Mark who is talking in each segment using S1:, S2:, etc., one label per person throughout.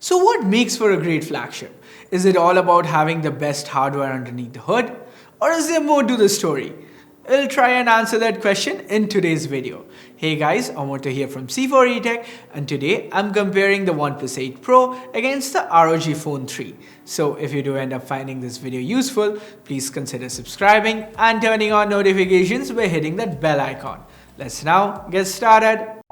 S1: So what makes for a great flagship? Is it all about having the best hardware underneath the hood? Or is there more to the story? We'll try and answer that question in today's video. Hey guys, Amoto here from C4eTech, and today I'm comparing the OnePlus 8 Pro against the ROG Phone 3. So if you do end up finding this video useful, please consider subscribing and turning on notifications by hitting that bell icon. Let's now get started.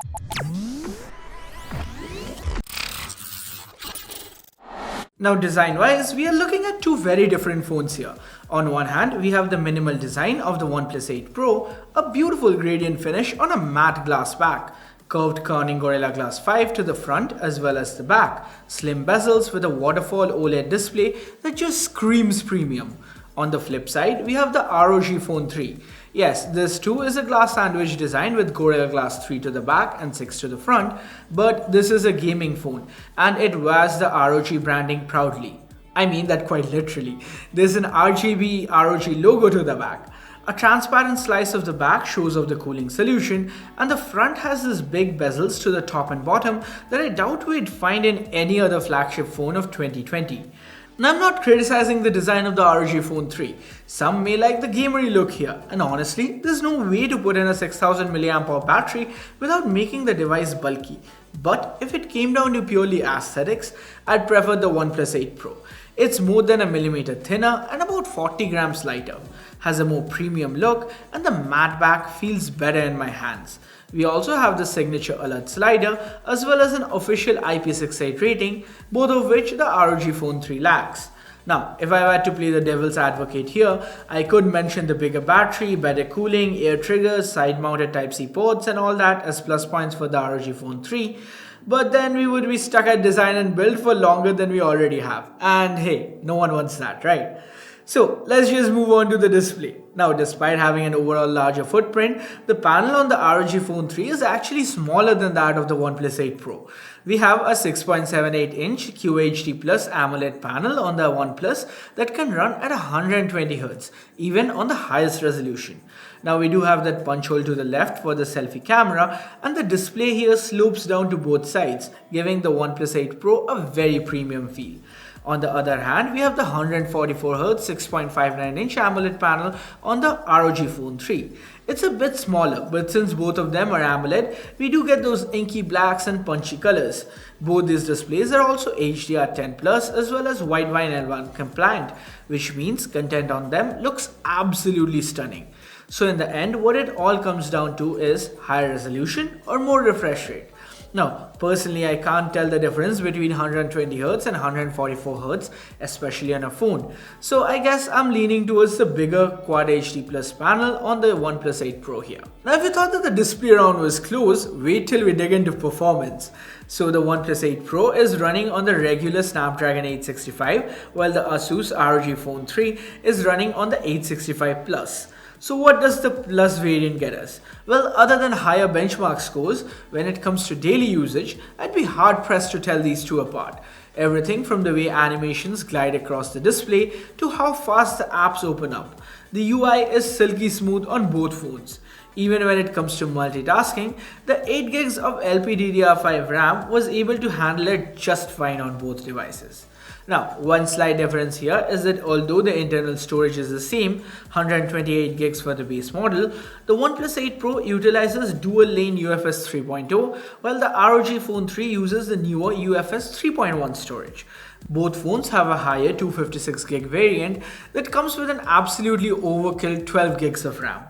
S1: Now design-wise, we are looking at two very different phones here. On one hand, we have the minimal design of the OnePlus 8 Pro, a beautiful gradient finish on a matte glass back, curved Corning Gorilla Glass 5 to the front as well as the back, slim bezels with a waterfall OLED display that just screams premium. On the flip side, we have the ROG Phone 3. Yes, this too is a glass sandwich design with Gorilla Glass 3 to the back and 6 to the front, but this is a gaming phone and it wears the ROG branding proudly. I mean that quite literally. There's an RGB ROG logo to the back. A transparent slice of the back shows off the cooling solution, and the front has these big bezels to the top and bottom that I doubt we'd find in any other flagship phone of 2020. Now I'm not criticizing the design of the ROG Phone 3. Some may like the gamery look here, and honestly, there's no way to put in a 6000 mAh battery without making the device bulky. But if it came down to purely aesthetics, I'd prefer the OnePlus 8 Pro. It's more than a millimeter thinner and about 40 grams lighter, has a more premium look, and the matte back feels better in my hands. We also have the signature alert slider as well as an official IP68 rating, both of which the ROG Phone 3 lacks. Now, if I were to play the devil's advocate here, I could mention the bigger battery, better cooling, air triggers, side-mounted Type-C ports and all that as plus points for the ROG Phone 3. But then we would be stuck at design and build for longer than we already have. And hey, no one wants that, right? So let's just move on to the display. Now, despite having an overall larger footprint, the panel on the ROG Phone 3 is actually smaller than that of the OnePlus 8 Pro. We have a 6.78-inch QHD Plus AMOLED panel on the OnePlus that can run at 120Hz, even on the highest resolution. Now we do have that punch hole to the left for the selfie camera, and the display here slopes down to both sides, giving the OnePlus 8 Pro a very premium feel. On the other hand, we have the 144Hz 6.59-inch AMOLED panel on the ROG Phone 3. It's a bit smaller, but since both of them are AMOLED, we do get those inky blacks and punchy colors. Both these displays are also HDR10+ as well as Widevine L1 compliant, which means content on them looks absolutely stunning. So in the end, what it all comes down to is higher resolution or more refresh rate. Now, personally, I can't tell the difference between 120Hz and 144Hz, especially on a phone. So I guess I'm leaning towards the bigger Quad HD Plus panel on the OnePlus 8 Pro here. Now, if you thought that the display round was close, wait till we dig into performance. So the OnePlus 8 Pro is running on the regular Snapdragon 865, while the Asus ROG Phone 3 is running on the 865 Plus. So what does the Plus variant get us? Well, other than higher benchmark scores, when it comes to daily usage, I'd be hard pressed to tell these two apart. Everything from the way animations glide across the display to how fast the apps open up. The UI is silky smooth on both phones. Even when it comes to multitasking, the 8 gigs of LPDDR5 RAM was able to handle it just fine on both devices. Now, one slight difference here is that although the internal storage is the same, 128 gigs for the base model, the OnePlus 8 Pro utilizes dual-lane UFS 3.0, while the ROG Phone 3 uses the newer UFS 3.1 storage. Both phones have a higher 256 gig variant that comes with an absolutely overkill 12 gigs of RAM.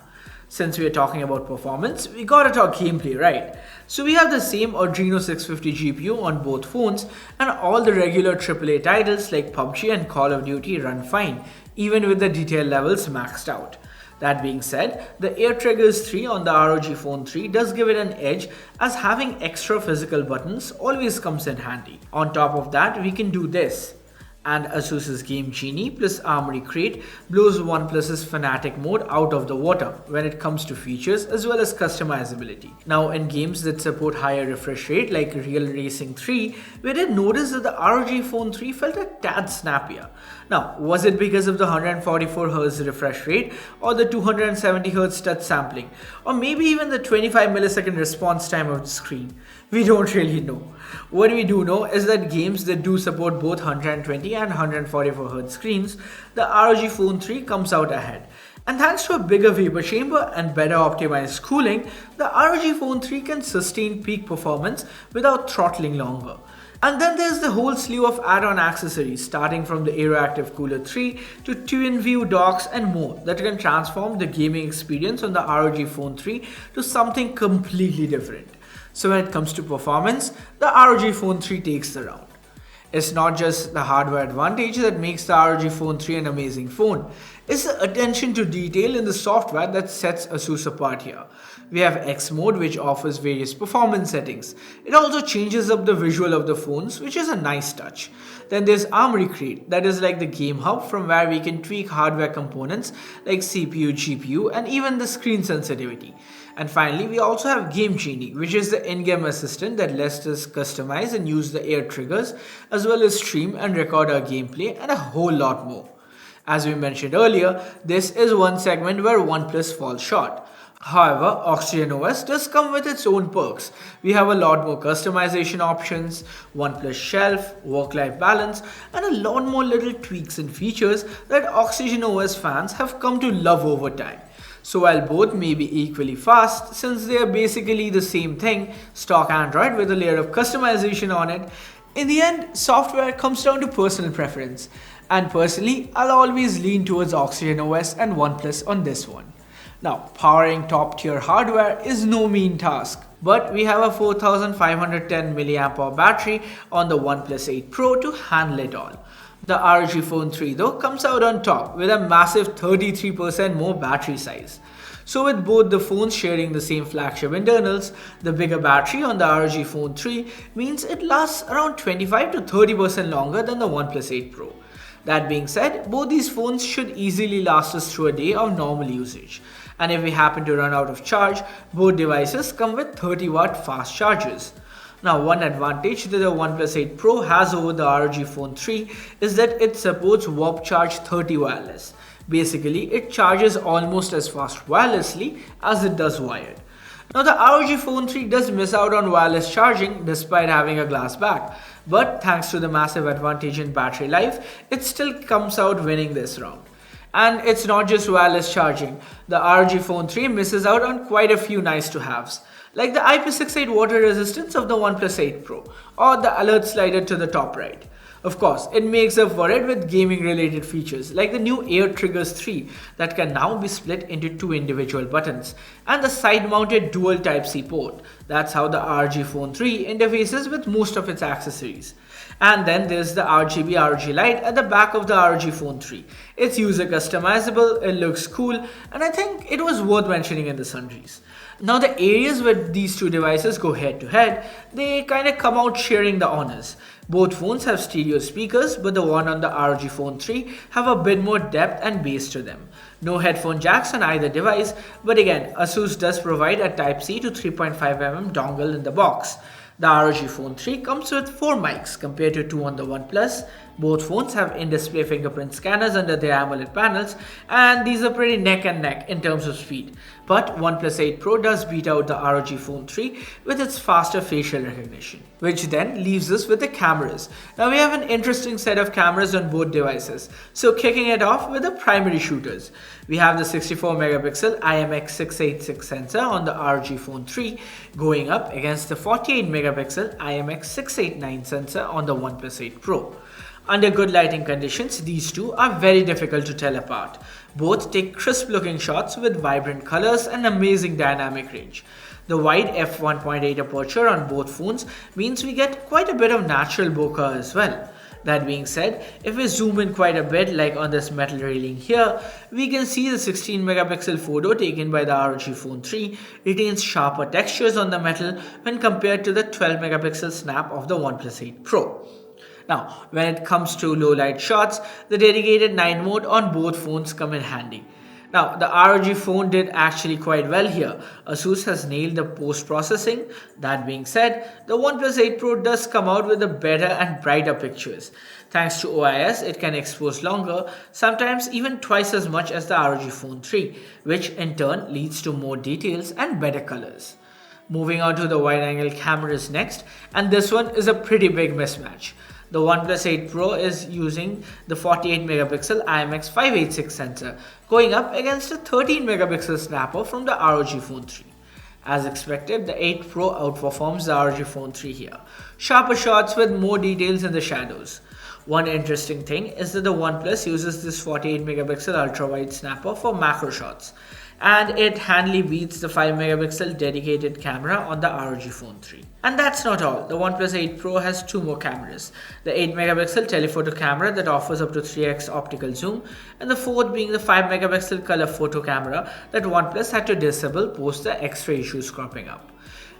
S1: Since we are talking about performance, we gotta talk gameplay, right? So we have the same Adreno 650 GPU on both phones, and all the regular AAA titles like PUBG and Call of Duty run fine, even with the detail levels maxed out. That being said, the Air Triggers 3 on the ROG Phone 3 does give it an edge, as having extra physical buttons always comes in handy. On top of that, we can do this. And Asus's Game Genie plus Armory Crate blows OnePlus's Fanatic mode out of the water when it comes to features as well as customizability. Now, in games that support higher refresh rate like Real Racing 3, we did notice that the ROG Phone 3 felt a tad snappier. Now, was it because of the 144Hz refresh rate or the 270Hz touch sampling, or maybe even the 25 millisecond response time of the screen? We don't really know. What we do know is that games that do support both 120 and 144Hz screens, the ROG Phone 3 comes out ahead. And thanks to a bigger vapor chamber and better optimized cooling, the ROG Phone 3 can sustain peak performance without throttling longer. And then there's the whole slew of add-on accessories starting from the Aeroactive Cooler 3 to twin-view docks and more that can transform the gaming experience on the ROG Phone 3 to something completely different. So when it comes to performance, the ROG Phone 3 takes the round. It's not just the hardware advantage that makes the ROG Phone 3 an amazing phone. It's the attention to detail in the software that sets Asus apart here. We have X mode, which offers various performance settings. It also changes up the visual of the phones, which is a nice touch. Then there's Armory Crate, that is like the game hub from where we can tweak hardware components like CPU, GPU, and even the screen sensitivity. And finally, we also have Game Genie, which is the in-game assistant that lets us customize and use the air triggers, as well as stream and record our gameplay and a whole lot more. As we mentioned earlier, this is one segment where OnePlus falls short. However, Oxygen OS does come with its own perks. We have a lot more customization options, OnePlus Shelf, work-life balance, and a lot more little tweaks and features that Oxygen OS fans have come to love over time. So while both may be equally fast, since they are basically the same thing, stock Android with a layer of customization on it, in the end, software comes down to personal preference. And personally, I'll always lean towards Oxygen OS and OnePlus on this one. Now, powering top tier hardware is no mean task, but we have a 4510 mAh battery on the OnePlus 8 Pro to handle it all. The ROG Phone 3 though comes out on top with a massive 33% more battery size. So with both the phones sharing the same flagship internals, the bigger battery on the ROG Phone 3 means it lasts around 25 to 30% longer than the OnePlus 8 Pro. That being said, both these phones should easily last us through a day of normal usage. And if we happen to run out of charge, both devices come with 30-watt fast chargers. Now, one advantage that the OnePlus 8 Pro has over the ROG Phone 3 is that it supports Warp Charge 30 wireless. Basically, it charges almost as fast wirelessly as it does wired. Now, the ROG Phone 3 does miss out on wireless charging despite having a glass back, but thanks to the massive advantage in battery life, it still comes out winning this round. And it's not just wireless charging. The ROG Phone 3 misses out on quite a few nice to haves, like the IP68 water resistance of the OnePlus 8 Pro or the alert slider to the top right. Of course, it makes up for it with gaming related features like the new Air Triggers 3 that can now be split into two individual buttons and the side mounted dual Type-C port. That's how the ROG Phone 3 interfaces with most of its accessories. And then there's the RGB ROG light at the back of the ROG Phone 3. It's user customizable, it looks cool, and I think it was worth mentioning in the sundries. Now the areas where these two devices go head to head, they kind of come out sharing the honors. Both phones have stereo speakers, but the one on the ROG Phone 3 have a bit more depth and bass to them. No headphone jacks on either device, but again, Asus does provide a Type-C to 3.5mm dongle in the box. The ROG Phone 3 comes with 4 mics compared to 2 on the OnePlus. Both phones have in-display fingerprint scanners under their AMOLED panels, and these are pretty neck and neck in terms of speed. But OnePlus 8 Pro does beat out the ROG Phone 3 with its faster facial recognition. Which then leaves us with the cameras. Now we have an interesting set of cameras on both devices. So kicking it off with the primary shooters. We have the 64 megapixel IMX686 sensor on the ROG Phone 3 going up against the 48 megapixel IMX689 sensor on the OnePlus 8 Pro. Under good lighting conditions, these two are very difficult to tell apart. Both take crisp looking shots with vibrant colors and amazing dynamic range. The wide f1.8 aperture on both phones means we get quite a bit of natural bokeh as well. That being said, if we zoom in quite a bit like on this metal railing here, we can see the 16 megapixel photo taken by the ROG Phone 3 retains sharper textures on the metal when compared to the 12 megapixel snap of the OnePlus 8 Pro. Now, when it comes to low light shots, the dedicated night mode on both phones come in handy. Now, the ROG Phone did actually quite well here. Asus has nailed the post-processing. That being said, the OnePlus 8 Pro does come out with a better and brighter pictures. Thanks to OIS, it can expose longer, sometimes even twice as much as the ROG Phone 3, which in turn leads to more details and better colors. Moving on to the wide angle cameras next, and this one is a pretty big mismatch. The OnePlus 8 Pro is using the 48 megapixel IMX586 sensor, going up against a 13 megapixel snapper from the ROG Phone 3. As expected, the 8 Pro outperforms the ROG Phone 3 here. Sharper shots with more details in the shadows. One interesting thing is that the OnePlus uses this 48 megapixel ultra-wide snapper for macro shots, and it handily beats the 5 megapixel dedicated camera on the ROG Phone 3. And that's not all. The OnePlus 8 Pro has two more cameras. The 8 megapixel telephoto camera that offers up to 3x optical zoom, and the fourth being the 5 megapixel color photo camera that OnePlus had to disable post the X-ray issues cropping up.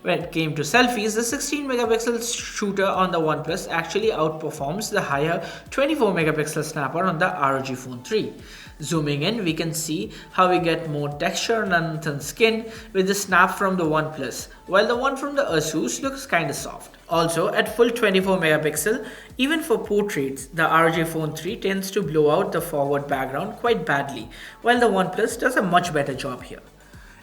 S1: When it came to selfies, the 16 megapixel shooter on the OnePlus actually outperforms the higher 24 megapixel snapper on the ROG Phone 3. Zooming in, we can see how we get more texture and untanned skin with the snap from the OnePlus, while the one from the Asus looks kinda soft. Also, at full 24 megapixel, even for portraits, the ROG Phone 3 tends to blow out the forward background quite badly, while the OnePlus does a much better job here.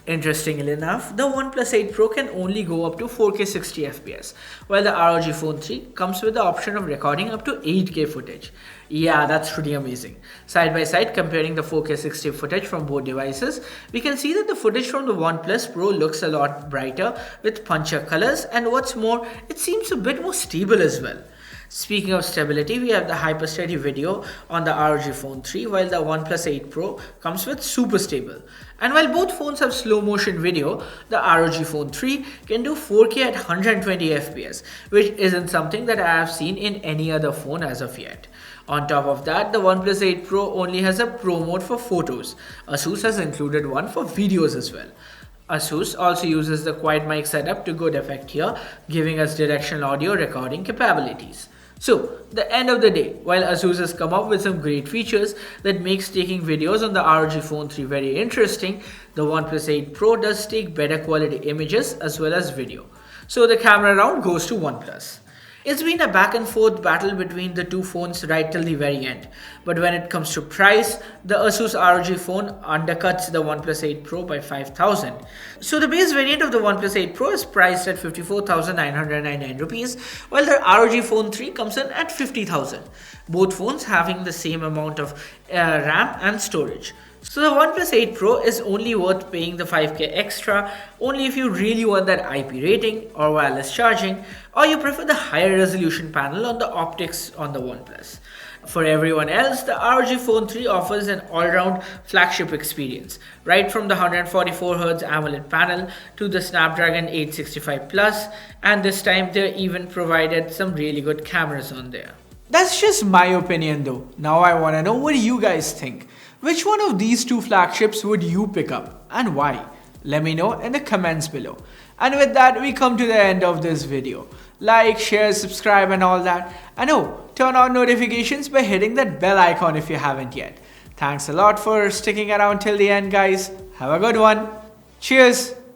S1: Interestingly enough, the OnePlus 8 Pro can only go up to 4K 60fps, while the ROG Phone 3 comes with the option of recording up to 8K footage. Yeah, that's pretty amazing. Side by side, comparing the 4K 60 footage from both devices, we can see that the footage from the OnePlus Pro looks a lot brighter with punchier colors, and what's more, it seems a bit more stable as well. Speaking of stability, we have the hyper steady video on the ROG Phone 3, while the OnePlus 8 Pro comes with super stable. And while both phones have slow motion video, the ROG Phone 3 can do 4K at 120fps, which isn't something that I have seen in any other phone as of yet. On top of that, the OnePlus 8 Pro only has a Pro mode for photos. Asus has included one for videos as well. Asus also uses the Quiet Mic setup to good effect here, giving us directional audio recording capabilities. So, the end of the day, while Asus has come up with some great features that makes taking videos on the ROG Phone 3 very interesting, the OnePlus 8 Pro does take better quality images as well as video. So the camera round goes to OnePlus. It's been a back and forth battle between the two phones right till the very end. But when it comes to price, the Asus ROG Phone undercuts the OnePlus 8 Pro by 5,000. So the base variant of the OnePlus 8 Pro is priced at 54,999 rupees, while the ROG Phone 3 comes in at 50,000. Both phones having the same amount of RAM and storage. So the OnePlus 8 Pro is only worth paying the 5K extra only if you really want that IP rating or wireless charging, or you prefer the higher resolution panel on the optics on the OnePlus. For everyone else, the ROG Phone 3 offers an all-round flagship experience, right from the 144Hz AMOLED panel to the Snapdragon 865 Plus, and this time they even provided some really good cameras on there.
S2: That's just my opinion though. Now I wanna know what you guys think. Which one of these two flagships would you pick up and why? Let me know in the comments below. And with that, we come to the end of this video. Like, share, subscribe and all that. And turn on notifications by hitting that bell icon if you haven't yet. Thanks a lot for sticking around till the end, guys. Have a good one. Cheers.